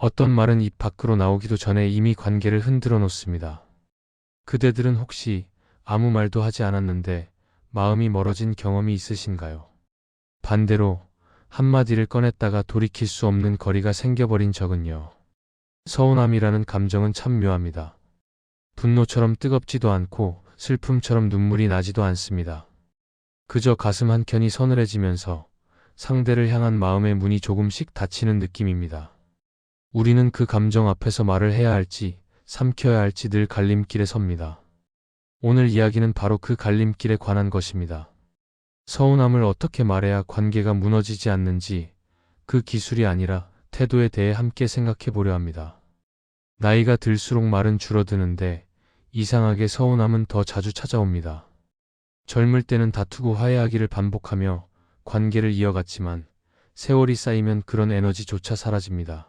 어떤 말은 입 밖으로 나오기도 전에 이미 관계를 흔들어 놓습니다. 그대들은 혹시 아무 말도 하지 않았는데 마음이 멀어진 경험이 있으신가요? 반대로 한마디를 꺼냈다가 돌이킬 수 없는 거리가 생겨버린 적은요. 서운함이라는 감정은 참 묘합니다. 분노처럼 뜨겁지도 않고 슬픔처럼 눈물이 나지도 않습니다. 그저 가슴 한켠이 서늘해지면서 상대를 향한 마음의 문이 조금씩 닫히는 느낌입니다. 우리는 그 감정 앞에서 말을 해야 할지 삼켜야 할지 늘 갈림길에 섭니다. 오늘 이야기는 바로 그 갈림길에 관한 것입니다. 서운함을 어떻게 말해야 관계가 무너지지 않는지, 그 기술이 아니라 태도에 대해 함께 생각해 보려 합니다. 나이가 들수록 말은 줄어드는데 이상하게 서운함은 더 자주 찾아옵니다. 젊을 때는 다투고 화해하기를 반복하며 관계를 이어갔지만 세월이 쌓이면 그런 에너지조차 사라집니다.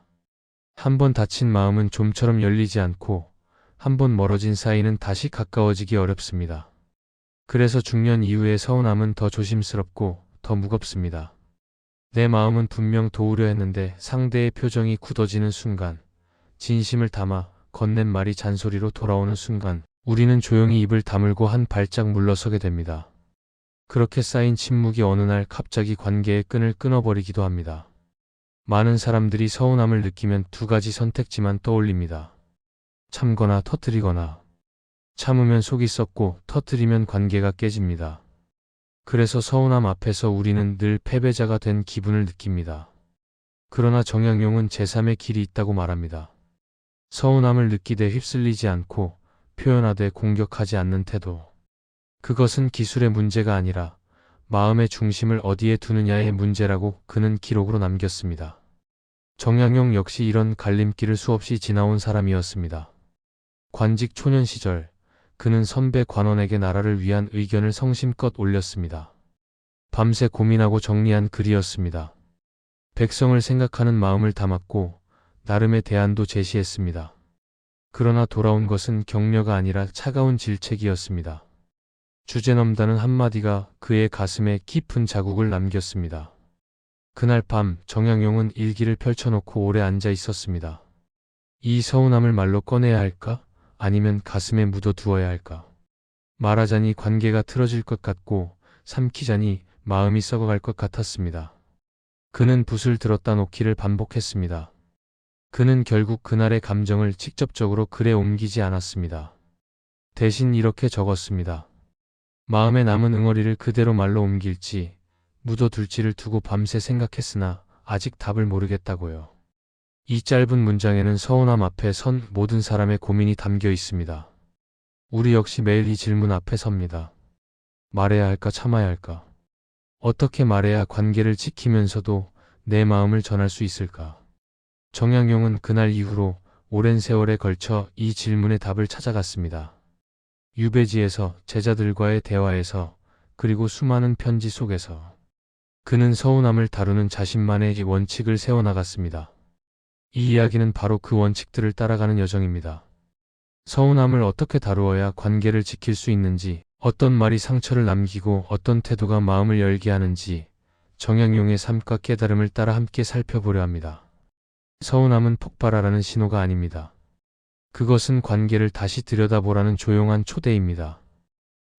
한 번 다친 마음은 좀처럼 열리지 않고 한 번 멀어진 사이는 다시 가까워지기 어렵습니다. 그래서 중년 이후의 서운함은 더 조심스럽고 더 무겁습니다. 내 마음은 분명 도우려 했는데 상대의 표정이 굳어지는 순간, 진심을 담아 건넨 말이 잔소리로 돌아오는 순간, 우리는 조용히 입을 다물고 한 발짝 물러서게 됩니다. 그렇게 쌓인 침묵이 어느 날 갑자기 관계의 끈을 끊어버리기도 합니다. 많은 사람들이 서운함을 느끼면 두 가지 선택지만 떠올립니다. 참거나 터뜨리거나. 참으면 속이 썩고 터뜨리면 관계가 깨집니다. 그래서 서운함 앞에서 우리는 늘 패배자가 된 기분을 느낍니다. 그러나 정약용은 제3의 길이 있다고 말합니다. 서운함을 느끼되 휩쓸리지 않고 표현하되 공격하지 않는 태도. 그것은 기술의 문제가 아니라 마음의 중심을 어디에 두느냐의 문제라고 그는 기록으로 남겼습니다. 정약용 역시 이런 갈림길을 수없이 지나온 사람이었습니다. 관직 초년 시절, 그는 선배 관원에게 나라를 위한 의견을 성심껏 올렸습니다. 밤새 고민하고 정리한 글이었습니다. 백성을 생각하는 마음을 담았고 나름의 대안도 제시했습니다. 그러나 돌아온 것은 격려가 아니라 차가운 질책이었습니다. 주제넘다는 한마디가 그의 가슴에 깊은 자국을 남겼습니다. 그날 밤 정약용은 일기를 펼쳐놓고 오래 앉아 있었습니다. 이 서운함을 말로 꺼내야 할까? 아니면 가슴에 묻어두어야 할까? 말하자니 관계가 틀어질 것 같고 삼키자니 마음이 썩어갈 것 같았습니다. 그는 붓을 들었다 놓기를 반복했습니다. 그는 결국 그날의 감정을 직접적으로 글에 옮기지 않았습니다. 대신 이렇게 적었습니다. 마음에 남은 응어리를 그대로 말로 옮길지 묻어둘지를 두고 밤새 생각했으나 아직 답을 모르겠다고요. 이 짧은 문장에는 서운함 앞에 선 모든 사람의 고민이 담겨 있습니다. 우리 역시 매일 이 질문 앞에 섭니다. 말해야 할까 참아야 할까? 어떻게 말해야 관계를 지키면서도 내 마음을 전할 수 있을까? 정약용은 그날 이후로 오랜 세월에 걸쳐 이 질문의 답을 찾아갔습니다. 유배지에서, 제자들과의 대화에서, 그리고 수많은 편지 속에서 그는 서운함을 다루는 자신만의 원칙을 세워나갔습니다. 이 이야기는 바로 그 원칙들을 따라가는 여정입니다. 서운함을 어떻게 다루어야 관계를 지킬 수 있는지, 어떤 말이 상처를 남기고 어떤 태도가 마음을 열게 하는지 정약용의 삶과 깨달음을 따라 함께 살펴보려 합니다. 서운함은 폭발하라는 신호가 아닙니다. 그것은 관계를 다시 들여다보라는 조용한 초대입니다.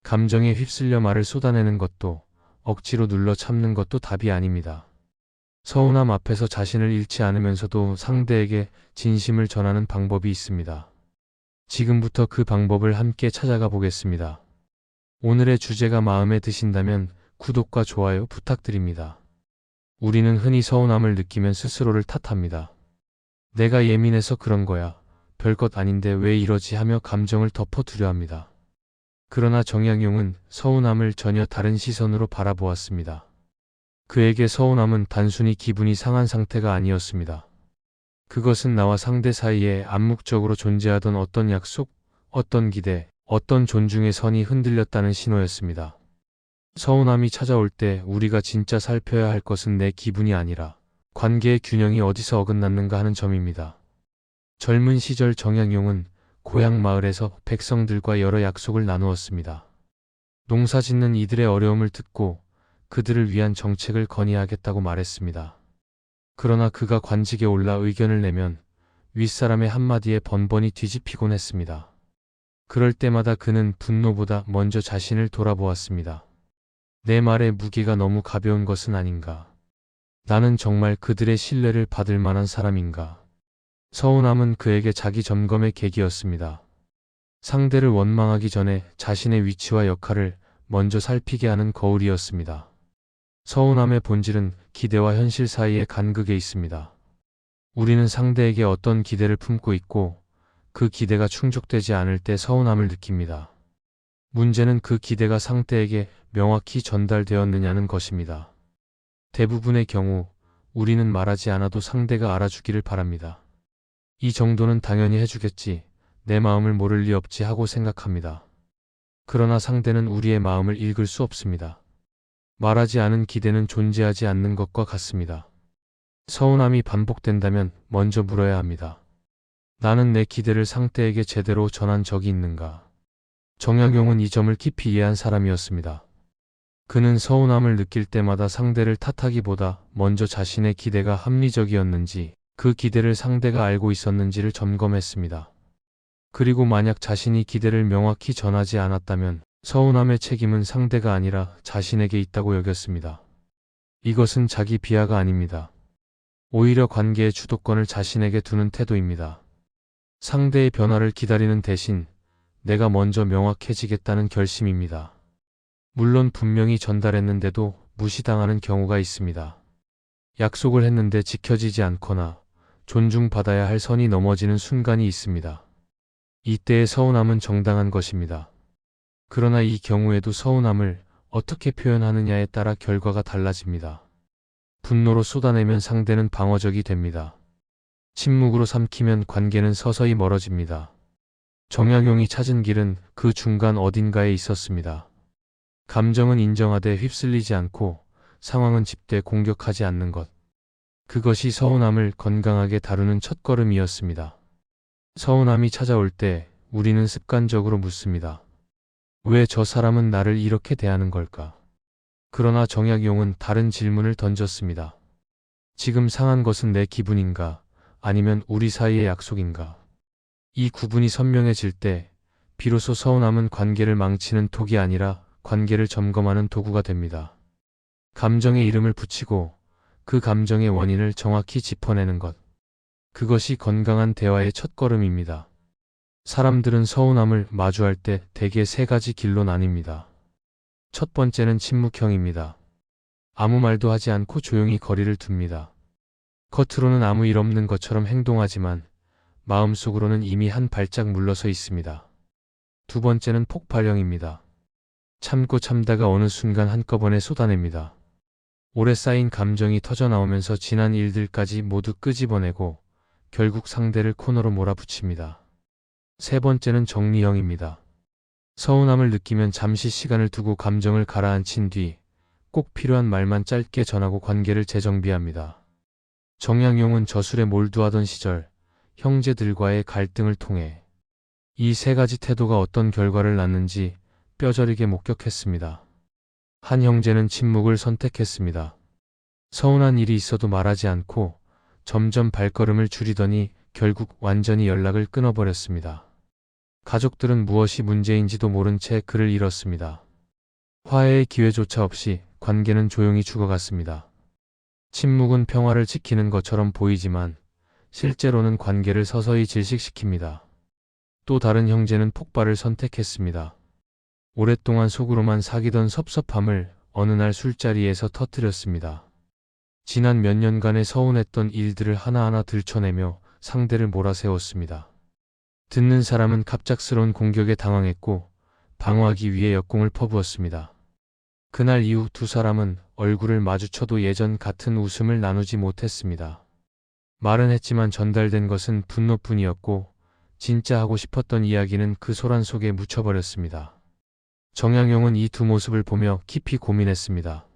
감정에 휩쓸려 말을 쏟아내는 것도 억지로 눌러 참는 것도 답이 아닙니다. 서운함 앞에서 자신을 잃지 않으면서도 상대에게 진심을 전하는 방법이 있습니다. 지금부터 그 방법을 함께 찾아가 보겠습니다. 오늘의 주제가 마음에 드신다면 구독과 좋아요 부탁드립니다. 우리는 흔히 서운함을 느끼면 스스로를 탓합니다. 내가 예민해서 그런 거야. 별것 아닌데 왜 이러지 하며 감정을 덮어두려 합니다. 그러나 정약용은 서운함을 전혀 다른 시선으로 바라보았습니다. 그에게 서운함은 단순히 기분이 상한 상태가 아니었습니다. 그것은 나와 상대 사이에 암묵적으로 존재하던 어떤 약속, 어떤 기대, 어떤 존중의 선이 흔들렸다는 신호였습니다. 서운함이 찾아올 때 우리가 진짜 살펴야 할 것은 내 기분이 아니라 관계의 균형이 어디서 어긋났는가 하는 점입니다. 젊은 시절 정약용은 고향 마을에서 백성들과 여러 약속을 나누었습니다. 농사 짓는 이들의 어려움을 듣고 그들을 위한 정책을 건의하겠다고 말했습니다. 그러나 그가 관직에 올라 의견을 내면 윗사람의 한마디에 번번이 뒤집히곤 했습니다. 그럴 때마다 그는 분노보다 먼저 자신을 돌아보았습니다. 내 말의 무게가 너무 가벼운 것은 아닌가? 나는 정말 그들의 신뢰를 받을 만한 사람인가? 서운함은 그에게 자기 점검의 계기였습니다. 상대를 원망하기 전에 자신의 위치와 역할을 먼저 살피게 하는 거울이었습니다. 서운함의 본질은 기대와 현실 사이의 간극에 있습니다. 우리는 상대에게 어떤 기대를 품고 있고 그 기대가 충족되지 않을 때 서운함을 느낍니다. 문제는 그 기대가 상대에게 명확히 전달되었느냐는 것입니다. 대부분의 경우 우리는 말하지 않아도 상대가 알아주기를 바랍니다. 이 정도는 당연히 해주겠지, 내 마음을 모를 리 없지 하고 생각합니다. 그러나 상대는 우리의 마음을 읽을 수 없습니다. 말하지 않은 기대는 존재하지 않는 것과 같습니다. 서운함이 반복된다면 먼저 물어야 합니다. 나는 내 기대를 상대에게 제대로 전한 적이 있는가? 정약용은 이 점을 깊이 이해한 사람이었습니다. 그는 서운함을 느낄 때마다 상대를 탓하기보다 먼저 자신의 기대가 합리적이었는지, 그 기대를 상대가 알고 있었는지를 점검했습니다. 그리고 만약 자신이 기대를 명확히 전하지 않았다면 서운함의 책임은 상대가 아니라 자신에게 있다고 여겼습니다. 이것은 자기 비하가 아닙니다. 오히려 관계의 주도권을 자신에게 두는 태도입니다. 상대의 변화를 기다리는 대신 내가 먼저 명확해지겠다는 결심입니다. 물론 분명히 전달했는데도 무시당하는 경우가 있습니다. 약속을 했는데 지켜지지 않거나 존중받아야 할 선이 넘어지는 순간이 있습니다. 이때의 서운함은 정당한 것입니다. 그러나 이 경우에도 서운함을 어떻게 표현하느냐에 따라 결과가 달라집니다. 분노로 쏟아내면 상대는 방어적이 됩니다. 침묵으로 삼키면 관계는 서서히 멀어집니다. 정약용이 찾은 길은 그 중간 어딘가에 있었습니다. 감정은 인정하되 휩쓸리지 않고 상황은 짚되 공격하지 않는 것. 그것이 서운함을 건강하게 다루는 첫걸음이었습니다. 서운함이 찾아올 때 우리는 습관적으로 묻습니다. 왜 저 사람은 나를 이렇게 대하는 걸까? 그러나 정약용은 다른 질문을 던졌습니다. 지금 상한 것은 내 기분인가? 아니면 우리 사이의 약속인가? 이 구분이 선명해질 때 비로소 서운함은 관계를 망치는 톡이 아니라 관계를 점검하는 도구가 됩니다. 감정에 이름을 붙이고 그 감정의 원인을 정확히 짚어내는 것. 그것이 건강한 대화의 첫걸음입니다. 사람들은 서운함을 마주할 때 대개 세 가지 길로 나뉩니다. 첫 번째는 침묵형입니다. 아무 말도 하지 않고 조용히 거리를 둡니다. 겉으로는 아무 일 없는 것처럼 행동하지만 마음속으로는 이미 한 발짝 물러서 있습니다. 두 번째는 폭발형입니다. 참고 참다가 어느 순간 한꺼번에 쏟아냅니다. 오래 쌓인 감정이 터져나오면서 지난 일들까지 모두 끄집어내고 결국 상대를 코너로 몰아붙입니다. 세 번째는 정리형입니다. 서운함을 느끼면 잠시 시간을 두고 감정을 가라앉힌 뒤 꼭 필요한 말만 짧게 전하고 관계를 재정비합니다. 정약용은 저술에 몰두하던 시절 형제들과의 갈등을 통해 이 세 가지 태도가 어떤 결과를 낳는지 뼈저리게 목격했습니다. 한 형제는 침묵을 선택했습니다. 서운한 일이 있어도 말하지 않고 점점 발걸음을 줄이더니 결국 완전히 연락을 끊어버렸습니다. 가족들은 무엇이 문제인지도 모른 채 그를 잃었습니다. 화해의 기회조차 없이 관계는 조용히 죽어갔습니다. 침묵은 평화를 지키는 것처럼 보이지만 실제로는 관계를 서서히 질식시킵니다. 또 다른 형제는 폭발을 선택했습니다. 오랫동안 속으로만 사귀던 섭섭함을 어느 날 술자리에서 터뜨렸습니다. 지난 몇 년간의 서운했던 일들을 하나하나 들춰내며 상대를 몰아세웠습니다. 듣는 사람은 갑작스러운 공격에 당황했고 방어하기 위해 역공을 퍼부었습니다. 그날 이후 두 사람은 얼굴을 마주쳐도 예전 같은 웃음을 나누지 못했습니다. 말은 했지만 전달된 것은 분노뿐이었고 진짜 하고 싶었던 이야기는 그 소란 속에 묻혀버렸습니다. 정약용은 이 두 모습을 보며 깊이 고민했습니다.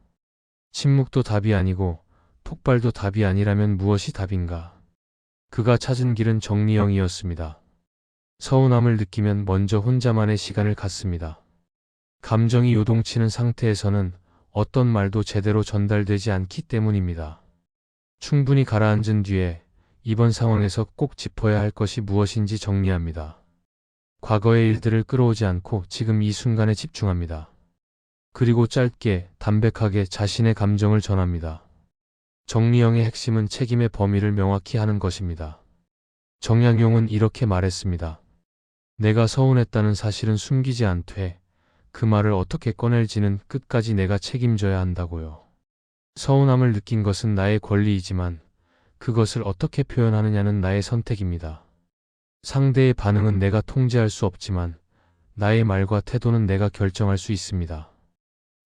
침묵도 답이 아니고 폭발도 답이 아니라면 무엇이 답인가? 그가 찾은 길은 정리형이었습니다. 서운함을 느끼면 먼저 혼자만의 시간을 갖습니다. 감정이 요동치는 상태에서는 어떤 말도 제대로 전달되지 않기 때문입니다. 충분히 가라앉은 뒤에 이번 상황에서 꼭 짚어야 할 것이 무엇인지 정리합니다. 과거의 일들을 끌어오지 않고 지금 이 순간에 집중합니다. 그리고 짧게, 담백하게 자신의 감정을 전합니다. 정리형의 핵심은 책임의 범위를 명확히 하는 것입니다. 정약용은 이렇게 말했습니다. 내가 서운했다는 사실은 숨기지 않되 그 말을 어떻게 꺼낼지는 끝까지 내가 책임져야 한다고요. 서운함을 느낀 것은 나의 권리이지만 그것을 어떻게 표현하느냐는 나의 선택입니다. 상대의 반응은 내가 통제할 수 없지만 나의 말과 태도는 내가 결정할 수 있습니다.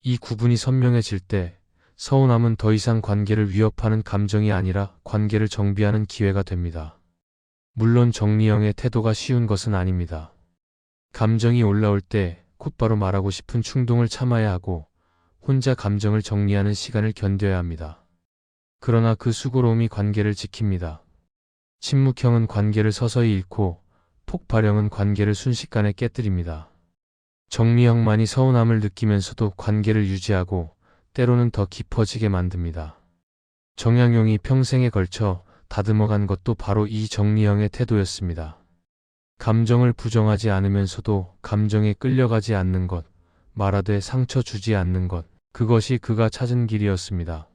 이 구분이 선명해질 때 서운함은 더 이상 관계를 위협하는 감정이 아니라 관계를 정비하는 기회가 됩니다. 물론 정리형의 태도가 쉬운 것은 아닙니다. 감정이 올라올 때 곧바로 말하고 싶은 충동을 참아야 하고 혼자 감정을 정리하는 시간을 견뎌야 합니다. 그러나 그 수고로움이 관계를 지킵니다. 침묵형은 관계를 서서히 잃고 폭발형은 관계를 순식간에 깨뜨립니다. 정리형만이 서운함을 느끼면서도 관계를 유지하고 때로는 더 깊어지게 만듭니다. 정약용이 평생에 걸쳐 다듬어간 것도 바로 이 정리형의 태도였습니다. 감정을 부정하지 않으면서도 감정에 끌려가지 않는 것, 말하되 상처 주지 않는 것, 그것이 그가 찾은 길이었습니다.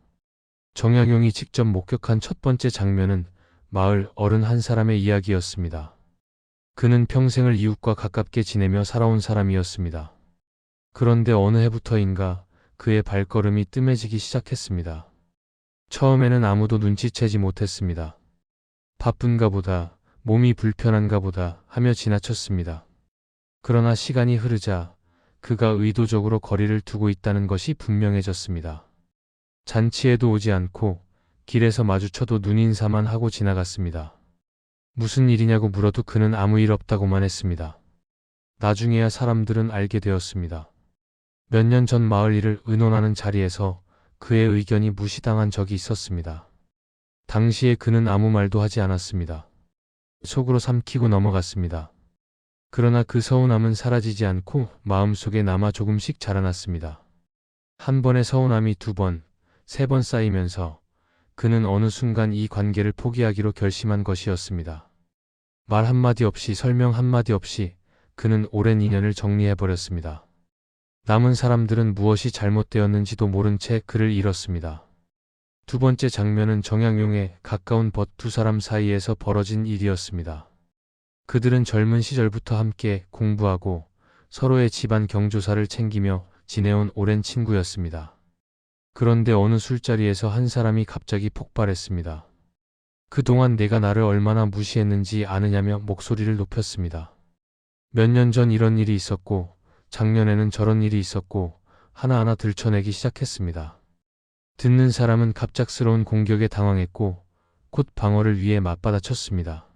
정약용이 직접 목격한 첫 번째 장면은 마을 어른 한 사람의 이야기였습니다. 그는 평생을 이웃과 가깝게 지내며 살아온 사람이었습니다. 그런데 어느 해부터인가 그의 발걸음이 뜸해지기 시작했습니다. 처음에는 아무도 눈치채지 못했습니다. 바쁜가 보다, 몸이 불편한가 보다 하며 지나쳤습니다. 그러나 시간이 흐르자 그가 의도적으로 거리를 두고 있다는 것이 분명해졌습니다. 잔치에도 오지 않고 길에서 마주쳐도 눈인사만 하고 지나갔습니다. 무슨 일이냐고 물어도 그는 아무 일 없다고만 했습니다. 나중에야 사람들은 알게 되었습니다. 몇 년 전 마을 일을 의논하는 자리에서 그의 의견이 무시당한 적이 있었습니다. 당시에 그는 아무 말도 하지 않았습니다. 속으로 삼키고 넘어갔습니다. 그러나 그 서운함은 사라지지 않고 마음속에 남아 조금씩 자라났습니다. 한 번의 서운함이 두 번, 세 번 쌓이면서 그는 어느 순간 이 관계를 포기하기로 결심한 것이었습니다. 말 한마디 없이 설명 한마디 없이 그는 오랜 인연을 정리해버렸습니다. 남은 사람들은 무엇이 잘못되었는지도 모른 채 그를 잃었습니다. 두 번째 장면은 정약용의 가까운 벗 두 사람 사이에서 벌어진 일이었습니다. 그들은 젊은 시절부터 함께 공부하고 서로의 집안 경조사를 챙기며 지내온 오랜 친구였습니다. 그런데 어느 술자리에서 한 사람이 갑자기 폭발했습니다. 그동안 내가 나를 얼마나 무시했는지 아느냐며 목소리를 높였습니다. 몇 년 전 이런 일이 있었고 작년에는 저런 일이 있었고 하나하나 들춰내기 시작했습니다. 듣는 사람은 갑작스러운 공격에 당황했고 곧 방어를 위해 맞받아쳤습니다.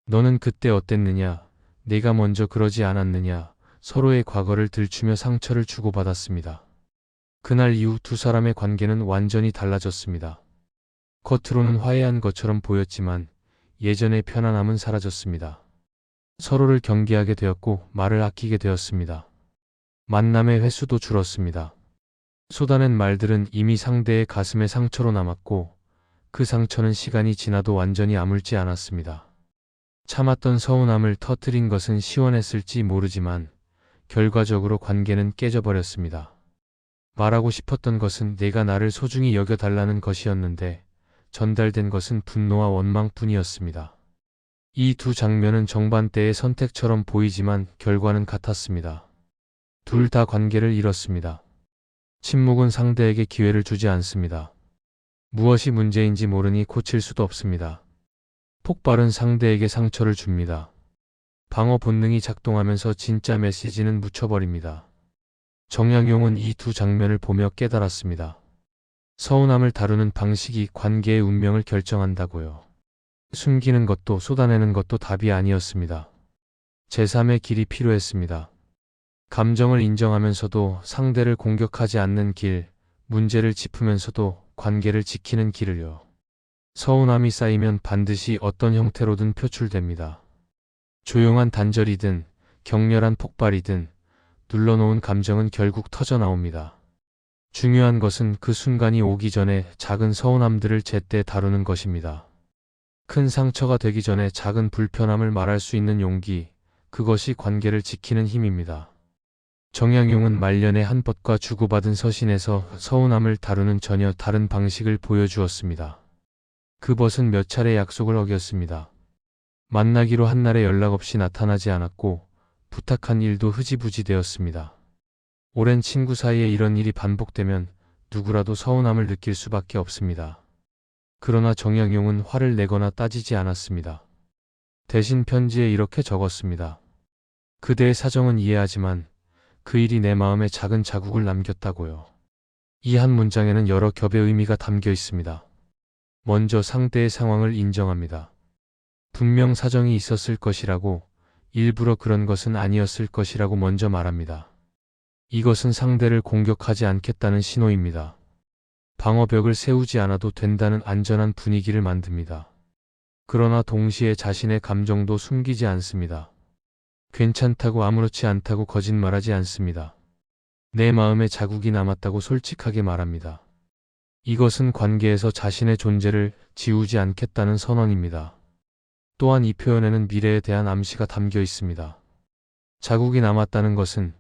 너는 그때 어땠느냐? 내가 먼저 그러지 않았느냐? 서로의 과거를 들추며 상처를 주고받았습니다. 그날 이후 두 사람의 관계는 완전히 달라졌습니다. 겉으로는 화해한 것처럼 보였지만 예전의 편안함은 사라졌습니다. 서로를 경계하게 되었고 말을 아끼게 되었습니다. 만남의 횟수도 줄었습니다. 쏟아낸 말들은 이미 상대의 가슴에 상처로 남았고 그 상처는 시간이 지나도 완전히 아물지 않았습니다. 참았던 서운함을 터뜨린 것은 시원했을지 모르지만 결과적으로 관계는 깨져버렸습니다. 말하고 싶었던 것은 내가 나를 소중히 여겨달라는 것이었는데 전달된 것은 분노와 원망뿐이었습니다. 이 두 장면은 정반대의 선택처럼 보이지만 결과는 같았습니다. 둘 다 관계를 잃었습니다. 침묵은 상대에게 기회를 주지 않습니다. 무엇이 문제인지 모르니 고칠 수도 없습니다. 폭발은 상대에게 상처를 줍니다. 방어 본능이 작동하면서 진짜 메시지는 묻혀버립니다. 정약용은 이 두 장면을 보며 깨달았습니다. 서운함을 다루는 방식이 관계의 운명을 결정한다고요. 숨기는 것도 쏟아내는 것도 답이 아니었습니다. 제3의 길이 필요했습니다. 감정을 인정하면서도 상대를 공격하지 않는 길, 문제를 짚으면서도 관계를 지키는 길을요. 서운함이 쌓이면 반드시 어떤 형태로든 표출됩니다. 조용한 단절이든 격렬한 폭발이든 눌러놓은 감정은 결국 터져나옵니다. 중요한 것은 그 순간이 오기 전에 작은 서운함들을 제때 다루는 것입니다. 큰 상처가 되기 전에 작은 불편함을 말할 수 있는 용기, 그것이 관계를 지키는 힘입니다. 정약용은 말년에 한 벗과 주고받은 서신에서 서운함을 다루는 전혀 다른 방식을 보여주었습니다. 그 벗은 몇 차례 약속을 어겼습니다. 만나기로 한 날에 연락 없이 나타나지 않았고 부탁한 일도 흐지부지 되었습니다. 오랜 친구 사이에 이런 일이 반복되면 누구라도 서운함을 느낄 수밖에 없습니다. 그러나 정약용은 화를 내거나 따지지 않았습니다. 대신 편지에 이렇게 적었습니다. 그대의 사정은 이해하지만 그 일이 내 마음에 작은 자국을 남겼다고요. 이 한 문장에는 여러 겹의 의미가 담겨 있습니다. 먼저 상대의 상황을 인정합니다. 분명 사정이 있었을 것이라고, 일부러 그런 것은 아니었을 것이라고 먼저 말합니다. 이것은 상대를 공격하지 않겠다는 신호입니다. 방어벽을 세우지 않아도 된다는 안전한 분위기를 만듭니다. 그러나 동시에 자신의 감정도 숨기지 않습니다. 괜찮다고 아무렇지 않다고 거짓말하지 않습니다. 내 마음에 자국이 남았다고 솔직하게 말합니다. 이것은 관계에서 자신의 존재를 지우지 않겠다는 선언입니다. 또한 이 표현에는 미래에 대한 암시가 담겨 있습니다. 자국이 남았다는 것은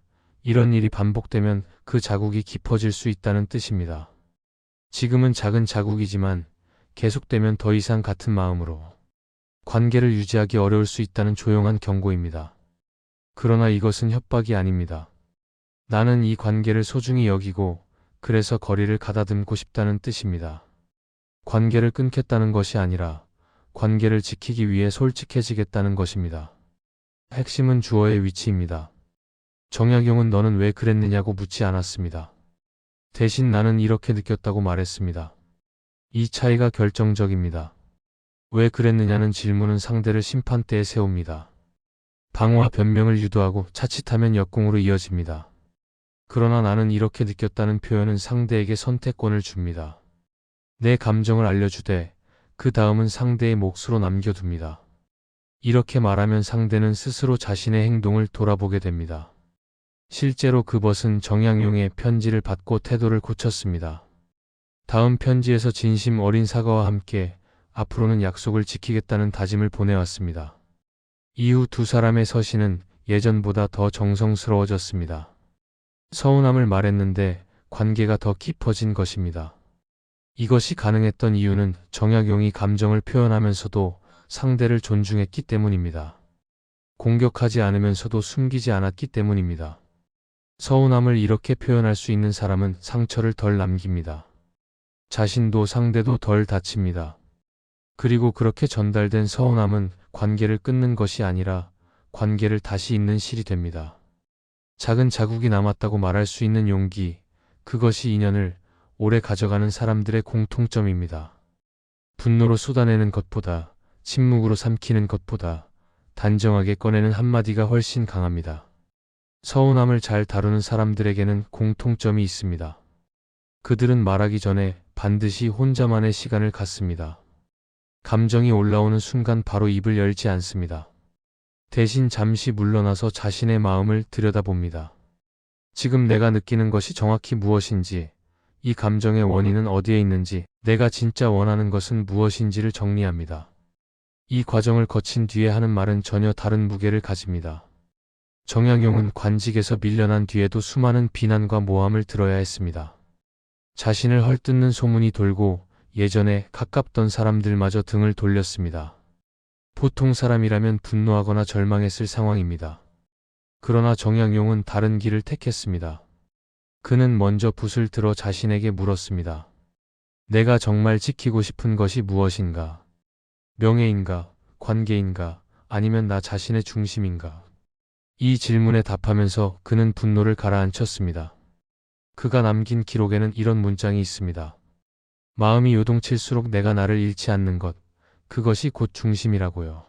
이런 일이 반복되면 그 자국이 깊어질 수 있다는 뜻입니다. 지금은 작은 자국이지만 계속되면 더 이상 같은 마음으로 관계를 유지하기 어려울 수 있다는 조용한 경고입니다. 그러나 이것은 협박이 아닙니다. 나는 이 관계를 소중히 여기고 그래서 거리를 가다듬고 싶다는 뜻입니다. 관계를 끊겠다는 것이 아니라 관계를 지키기 위해 솔직해지겠다는 것입니다. 핵심은 주어의 위치입니다. 정약용은 너는 왜 그랬느냐고 묻지 않았습니다. 대신 나는 이렇게 느꼈다고 말했습니다. 이 차이가 결정적입니다. 왜 그랬느냐는 질문은 상대를 심판대에 세웁니다. 방어와 변명을 유도하고 자칫하면 역공으로 이어집니다. 그러나 나는 이렇게 느꼈다는 표현은 상대에게 선택권을 줍니다. 내 감정을 알려주되 그 다음은 상대의 몫으로 남겨둡니다. 이렇게 말하면 상대는 스스로 자신의 행동을 돌아보게 됩니다. 실제로 그 벗은 정약용의 편지를 받고 태도를 고쳤습니다. 다음 편지에서 진심 어린 사과와 함께 앞으로는 약속을 지키겠다는 다짐을 보내왔습니다. 이후 두 사람의 서신은 예전보다 더 정성스러워졌습니다. 서운함을 말했는데 관계가 더 깊어진 것입니다. 이것이 가능했던 이유는 정약용이 감정을 표현하면서도 상대를 존중했기 때문입니다. 공격하지 않으면서도 숨기지 않았기 때문입니다. 서운함을 이렇게 표현할 수 있는 사람은 상처를 덜 남깁니다. 자신도 상대도 덜 다칩니다. 그리고 그렇게 전달된 서운함은 관계를 끊는 것이 아니라 관계를 다시 잇는 실이 됩니다. 작은 자국이 남았다고 말할 수 있는 용기, 그것이 인연을 오래 가져가는 사람들의 공통점입니다. 분노로 쏟아내는 것보다, 침묵으로 삼키는 것보다 단정하게 꺼내는 한마디가 훨씬 강합니다. 서운함을 잘 다루는 사람들에게는 공통점이 있습니다. 그들은 말하기 전에 반드시 혼자만의 시간을 갖습니다. 감정이 올라오는 순간 바로 입을 열지 않습니다. 대신 잠시 물러나서 자신의 마음을 들여다봅니다. 지금 내가 느끼는 것이 정확히 무엇인지, 이 감정의 원인은 어디에 있는지, 내가 진짜 원하는 것은 무엇인지를 정리합니다. 이 과정을 거친 뒤에 하는 말은 전혀 다른 무게를 가집니다. 정약용은 관직에서 밀려난 뒤에도 수많은 비난과 모함을 들어야 했습니다. 자신을 헐뜯는 소문이 돌고 예전에 가깝던 사람들마저 등을 돌렸습니다. 보통 사람이라면 분노하거나 절망했을 상황입니다. 그러나 정약용은 다른 길을 택했습니다. 그는 먼저 붓을 들어 자신에게 물었습니다. 내가 정말 지키고 싶은 것이 무엇인가? 명예인가? 관계인가? 아니면 나 자신의 중심인가? 이 질문에 답하면서 그는 분노를 가라앉혔습니다. 그가 남긴 기록에는 이런 문장이 있습니다. 마음이 요동칠수록 내가 나를 잃지 않는 것, 그것이 곧 중심이라고요.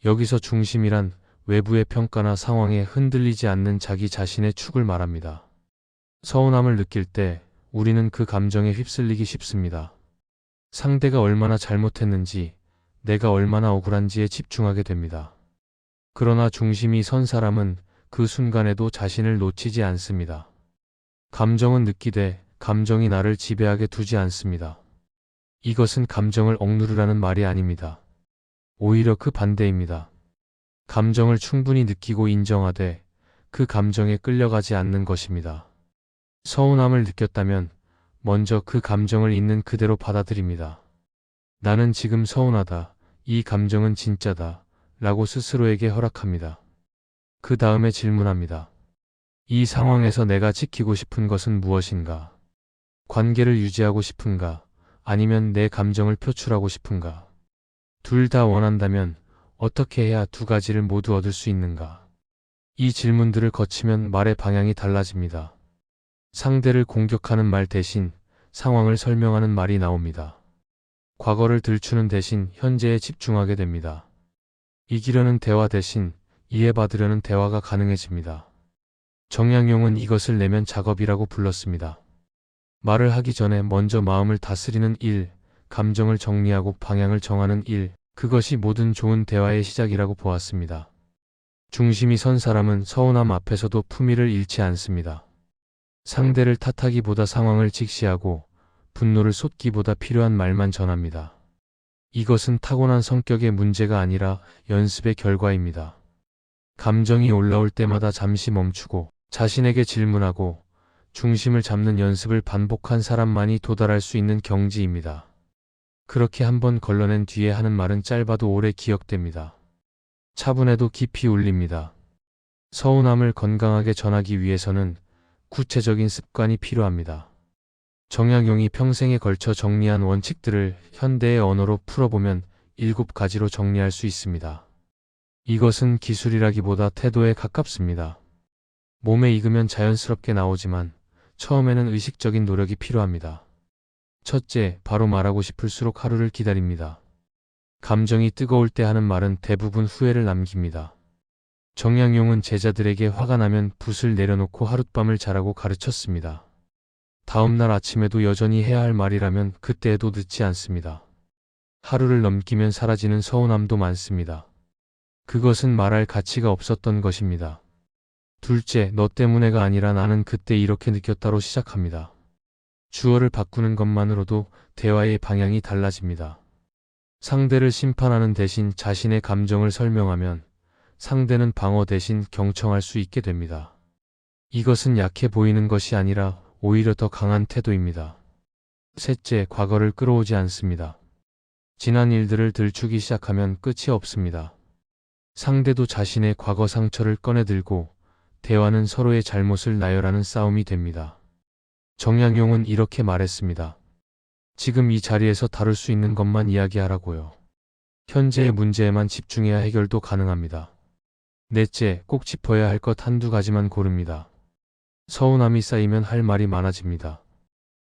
여기서 중심이란 외부의 평가나 상황에 흔들리지 않는 자기 자신의 축을 말합니다. 서운함을 느낄 때 우리는 그 감정에 휩쓸리기 쉽습니다. 상대가 얼마나 잘못했는지, 내가 얼마나 억울한지에 집중하게 됩니다. 그러나 중심이 선 사람은 그 순간에도 자신을 놓치지 않습니다. 감정은 느끼되 감정이 나를 지배하게 두지 않습니다. 이것은 감정을 억누르라는 말이 아닙니다. 오히려 그 반대입니다. 감정을 충분히 느끼고 인정하되 그 감정에 끌려가지 않는 것입니다. 서운함을 느꼈다면 먼저 그 감정을 있는 그대로 받아들입니다. 나는 지금 서운하다. 이 감정은 진짜다. 라고 스스로에게 허락합니다. 그 다음에 질문합니다. 이 상황에서 내가 지키고 싶은 것은 무엇인가? 관계를 유지하고 싶은가? 아니면 내 감정을 표출하고 싶은가? 둘 다 원한다면 어떻게 해야 두 가지를 모두 얻을 수 있는가? 이 질문들을 거치면 말의 방향이 달라집니다. 상대를 공격하는 말 대신 상황을 설명하는 말이 나옵니다. 과거를 들추는 대신 현재에 집중하게 됩니다. 이기려는 대화 대신 이해받으려는 대화가 가능해집니다. 정약용은 이것을 내면 작업이라고 불렀습니다. 말을 하기 전에 먼저 마음을 다스리는 일, 감정을 정리하고 방향을 정하는 일, 그것이 모든 좋은 대화의 시작이라고 보았습니다. 중심이 선 사람은 서운함 앞에서도 품위를 잃지 않습니다. 상대를 탓하기보다 상황을 직시하고 분노를 쏟기보다 필요한 말만 전합니다. 이것은 타고난 성격의 문제가 아니라 연습의 결과입니다. 감정이 올라올 때마다 잠시 멈추고 자신에게 질문하고 중심을 잡는 연습을 반복한 사람만이 도달할 수 있는 경지입니다. 그렇게 한번 걸러낸 뒤에 하는 말은 짧아도 오래 기억됩니다. 차분해도 깊이 울립니다. 서운함을 건강하게 전하기 위해서는 구체적인 습관이 필요합니다. 정약용이 평생에 걸쳐 정리한 원칙들을 현대의 언어로 풀어보면 7가지로 정리할 수 있습니다. 이것은 기술이라기보다 태도에 가깝습니다. 몸에 익으면 자연스럽게 나오지만 처음에는 의식적인 노력이 필요합니다. 첫째, 바로 말하고 싶을수록 하루를 기다립니다. 감정이 뜨거울 때 하는 말은 대부분 후회를 남깁니다. 정약용은 제자들에게 화가 나면 붓을 내려놓고 하룻밤을 자라고 가르쳤습니다. 다음날 아침에도 여전히 해야 할 말이라면 그때에도 늦지 않습니다. 하루를 넘기면 사라지는 서운함도 많습니다. 그것은 말할 가치가 없었던 것입니다. 둘째, 너 때문에가 아니라 나는 그때 이렇게 느꼈다로 시작합니다. 주어를 바꾸는 것만으로도 대화의 방향이 달라집니다. 상대를 심판하는 대신 자신의 감정을 설명하면 상대는 방어 대신 경청할 수 있게 됩니다. 이것은 약해 보이는 것이 아니라 오히려 더 강한 태도입니다. 셋째, 과거를 끌어오지 않습니다. 지난 일들을 들추기 시작하면 끝이 없습니다. 상대도 자신의 과거 상처를 꺼내들고 대화는 서로의 잘못을 나열하는 싸움이 됩니다. 정약용은 이렇게 말했습니다. 지금 이 자리에서 다룰 수 있는 것만 이야기하라고요. 현재의 문제에만 집중해야 해결도 가능합니다. 넷째, 꼭 짚어야 할 것 한두 가지만 고릅니다. 서운함이 쌓이면 할 말이 많아집니다.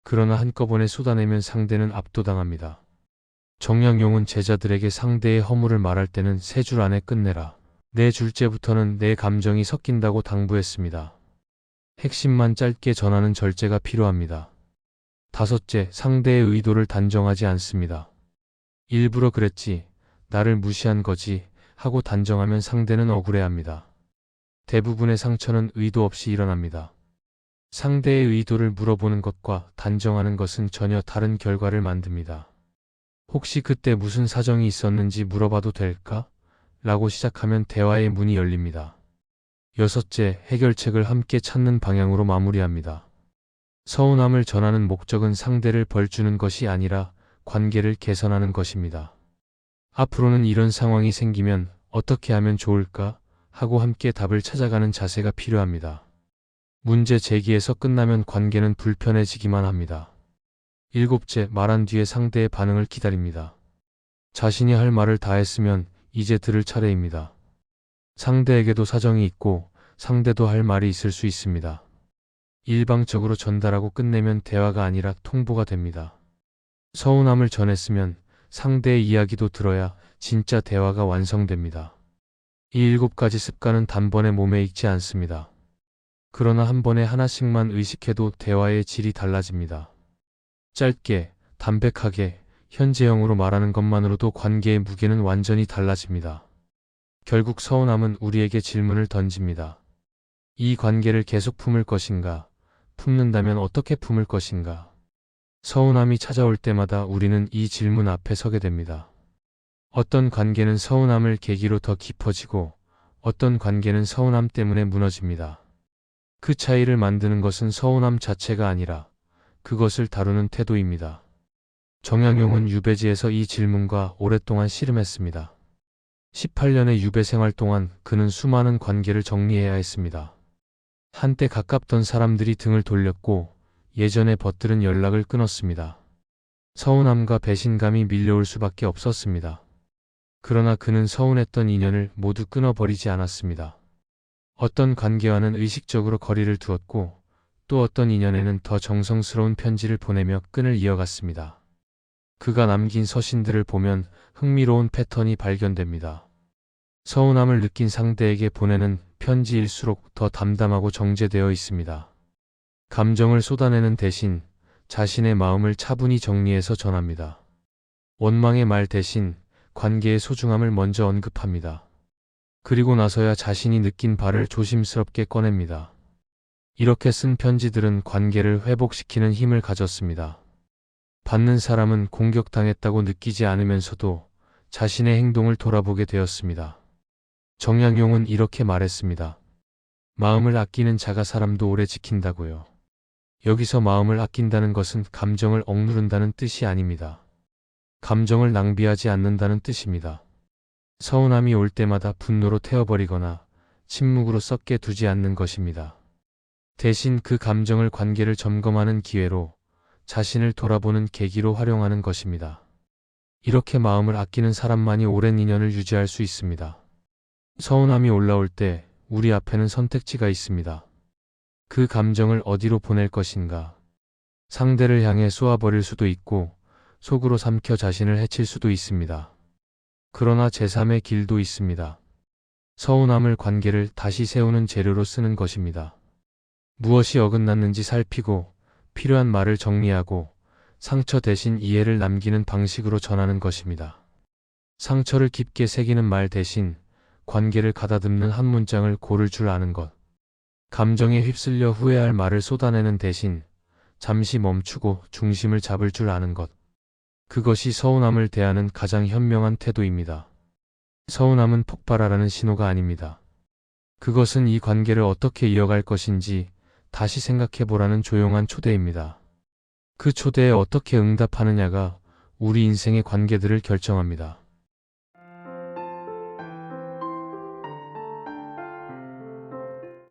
그러나 한꺼번에 쏟아내면 상대는 압도당합니다. 정약용은 제자들에게 상대의 허물을 말할 때는 3줄 안에 끝내라. 4줄째부터는 내 감정이 섞인다고 당부했습니다. 핵심만 짧게 전하는 절제가 필요합니다. 다섯째, 상대의 의도를 단정하지 않습니다. 일부러 그랬지, 나를 무시한 거지 하고 단정하면 상대는 억울해합니다. 대부분의 상처는 의도 없이 일어납니다. 상대의 의도를 물어보는 것과 단정하는 것은 전혀 다른 결과를 만듭니다. 혹시 그때 무슨 사정이 있었는지 물어봐도 될까? 라고 시작하면 대화의 문이 열립니다. 여섯째, 해결책을 함께 찾는 방향으로 마무리합니다. 서운함을 전하는 목적은 상대를 벌주는 것이 아니라 관계를 개선하는 것입니다. 앞으로는 이런 상황이 생기면 어떻게 하면 좋을까? 하고 함께 답을 찾아가는 자세가 필요합니다. 문제 제기에서 끝나면 관계는 불편해지기만 합니다. 일곱째, 말한 뒤에 상대의 반응을 기다립니다. 자신이 할 말을 다 했으면 이제 들을 차례입니다. 상대에게도 사정이 있고 상대도 할 말이 있을 수 있습니다. 일방적으로 전달하고 끝내면 대화가 아니라 통보가 됩니다. 서운함을 전했으면 상대의 이야기도 들어야 진짜 대화가 완성됩니다. 이 7가지 습관은 단번에 몸에 익지 않습니다. 그러나 한 번에 하나씩만 의식해도 대화의 질이 달라집니다. 짧게, 담백하게, 현재형으로 말하는 것만으로도 관계의 무게는 완전히 달라집니다. 결국 서운함은 우리에게 질문을 던집니다. 이 관계를 계속 품을 것인가? 품는다면 어떻게 품을 것인가? 서운함이 찾아올 때마다 우리는 이 질문 앞에 서게 됩니다. 어떤 관계는 서운함을 계기로 더 깊어지고 어떤 관계는 서운함 때문에 무너집니다. 그 차이를 만드는 것은 서운함 자체가 아니라 그것을 다루는 태도입니다. 정약용은 유배지에서 이 질문과 오랫동안 씨름했습니다. 18년의 유배 생활 동안 그는 수많은 관계를 정리해야 했습니다. 한때 가깝던 사람들이 등을 돌렸고 예전에 버틀은 연락을 끊었습니다. 서운함과 배신감이 밀려올 수밖에 없었습니다. 그러나 그는 서운했던 인연을 모두 끊어버리지 않았습니다. 어떤 관계와는 의식적으로 거리를 두었고 또 어떤 인연에는 더 정성스러운 편지를 보내며 끈을 이어갔습니다. 그가 남긴 서신들을 보면 흥미로운 패턴이 발견됩니다. 서운함을 느낀 상대에게 보내는 편지일수록 더 담담하고 정제되어 있습니다. 감정을 쏟아내는 대신 자신의 마음을 차분히 정리해서 전합니다. 원망의 말 대신 관계의 소중함을 먼저 언급합니다. 그리고 나서야 자신이 느낀 바를 조심스럽게 꺼냅니다. 이렇게 쓴 편지들은 관계를 회복시키는 힘을 가졌습니다. 받는 사람은 공격당했다고 느끼지 않으면서도 자신의 행동을 돌아보게 되었습니다. 정약용은 이렇게 말했습니다. 마음을 아끼는 자가 사람도 오래 지킨다고요. 여기서 마음을 아낀다는 것은 감정을 억누른다는 뜻이 아닙니다. 감정을 낭비하지 않는다는 뜻입니다. 서운함이 올 때마다 분노로 태워버리거나 침묵으로 썩게 두지 않는 것입니다. 대신 그 감정을 관계를 점검하는 기회로 자신을 돌아보는 계기로 활용하는 것입니다. 이렇게 마음을 아끼는 사람만이 오랜 인연을 유지할 수 있습니다. 서운함이 올라올 때 우리 앞에는 선택지가 있습니다. 그 감정을 어디로 보낼 것인가? 상대를 향해 쏘아버릴 수도 있고 속으로 삼켜 자신을 해칠 수도 있습니다. 그러나 제3의 길도 있습니다. 서운함을 관계를 다시 세우는 재료로 쓰는 것입니다. 무엇이 어긋났는지 살피고 필요한 말을 정리하고 상처 대신 이해를 남기는 방식으로 전하는 것입니다. 상처를 깊게 새기는 말 대신 관계를 가다듬는 한 문장을 고를 줄 아는 것. 감정에 휩쓸려 후회할 말을 쏟아내는 대신 잠시 멈추고 중심을 잡을 줄 아는 것. 그것이 서운함을 대하는 가장 현명한 태도입니다. 서운함은 폭발하라는 신호가 아닙니다. 그것은 이 관계를 어떻게 이어갈 것인지 다시 생각해보라는 조용한 초대입니다. 그 초대에 어떻게 응답하느냐가 우리 인생의 관계들을 결정합니다.